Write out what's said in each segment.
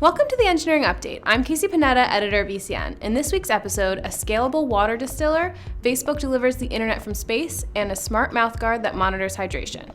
Welcome to the Engineering Update. I'm Casey Panetta, editor of ECN. In this week's episode, a scalable water distiller, Facebook delivers the internet from space, and a smart mouthguard that monitors hydration.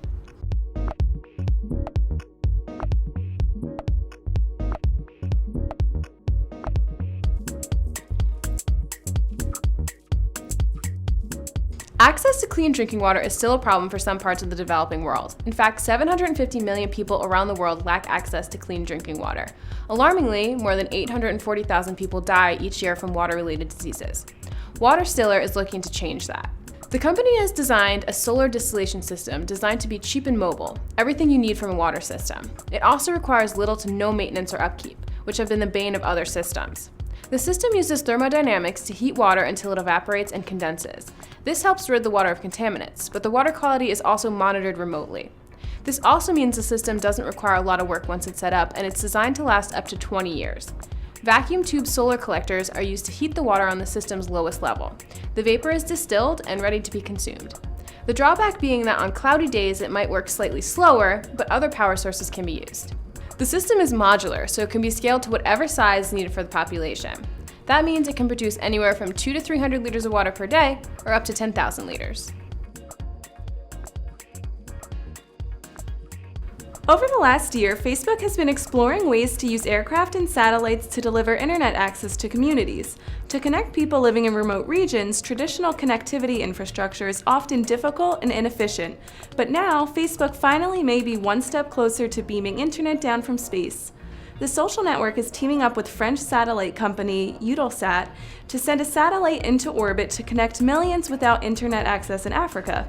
Access to clean drinking water is still a problem for some parts of the developing world. In fact, 750 million people around the world lack access to clean drinking water. Alarmingly, more than 840,000 people die each year from water-related diseases. Water Distiller is looking to change that. The company has designed a solar distillation system designed to be cheap and mobile, everything you need from a water system. It also requires little to no maintenance or upkeep, which have been the bane of other systems. The system uses thermodynamics to heat water until it evaporates and condenses. This helps rid the water of contaminants, but the water quality is also monitored remotely. This also means the system doesn't require a lot of work once it's set up, and it's designed to last up to 20 years. Vacuum tube solar collectors are used to heat the water on the system's lowest level. The vapor is distilled and ready to be consumed. The drawback being that on cloudy days it might work slightly slower, but other power sources can be used. The system is modular, so it can be scaled to whatever size needed for the population. That means it can produce anywhere from 200 to 300 liters of water per day, or up to 10,000 liters. Over the last year, Facebook has been exploring ways to use aircraft and satellites to deliver internet access to communities. To connect people living in remote regions, traditional connectivity infrastructure is often difficult and inefficient. But now, Facebook finally may be one step closer to beaming internet down from space. The social network is teaming up with French satellite company Eutelsat to send a satellite into orbit to connect millions without internet access in Africa.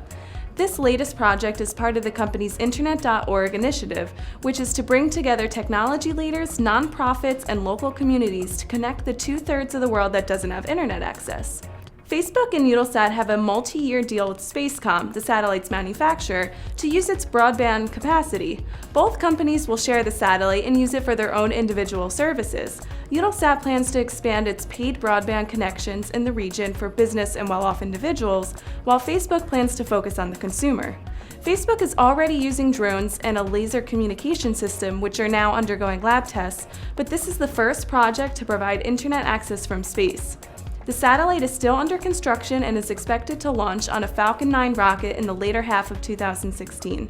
This latest project is part of the company's Internet.org initiative, which is to bring together technology leaders, nonprofits, and local communities to connect the 2/3 of the world that doesn't have internet access. Facebook and Eutelsat have a multi-year deal with Spacecom, the satellite's manufacturer, to use its broadband capacity. Both companies will share the satellite and use it for their own individual services. Eutelsat plans to expand its paid broadband connections in the region for business and well-off individuals, while Facebook plans to focus on the consumer. Facebook is already using drones and a laser communication system, which are now undergoing lab tests, but this is the first project to provide internet access from space. The satellite is still under construction and is expected to launch on a Falcon 9 rocket in the later half of 2016.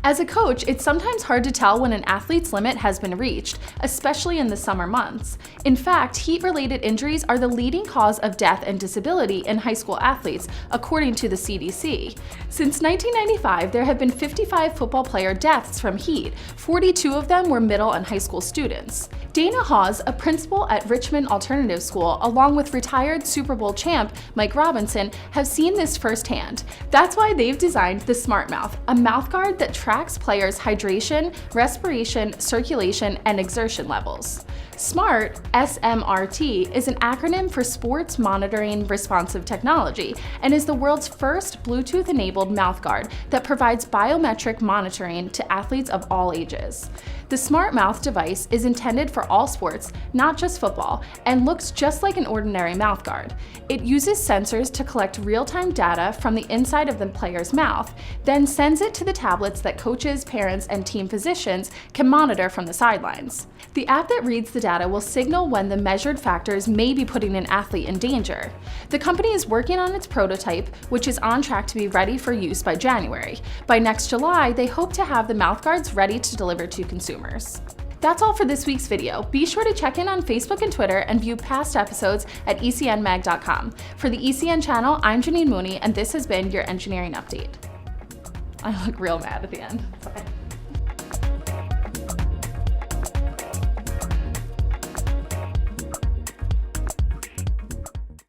As a coach, it's sometimes hard to tell when an athlete's limit has been reached, especially in the summer months. In fact, heat-related injuries are the leading cause of death and disability in high school athletes, according to the CDC. Since 1995, there have been 55 football player deaths from heat. 42 of them were middle and high school students. Dana Hawes, a principal at Richmond Alternative School, along with retired Super Bowl champ Mike Robinson, have seen this firsthand. That's why they've designed the Smart Mouth, a mouthguard that tracks players' hydration, respiration, circulation, and exertion levels. SMART, SMRT, is an acronym for Sports Monitoring Responsive Technology and is the world's first Bluetooth-enabled mouthguard that provides biometric monitoring to athletes of all ages. The Smart Mouth device is intended for all sports, not just football, and looks just like an ordinary mouthguard. It uses sensors to collect real-time data from the inside of the player's mouth, then sends it to the tablets that coaches, parents, and team physicians can monitor from the sidelines. The app that reads the data will signal when the measured factors may be putting an athlete in danger. The company is working on its prototype, which is on track to be ready for use by January. By next July, they hope to have the mouthguards ready to deliver to consumers. That's all for this week's video. Be sure to check in on Facebook and Twitter and view past episodes at ecnmag.com. For the ECN channel, I'm Janine Mooney, and this has been your Engineering Update. I look real mad at the end. Sorry.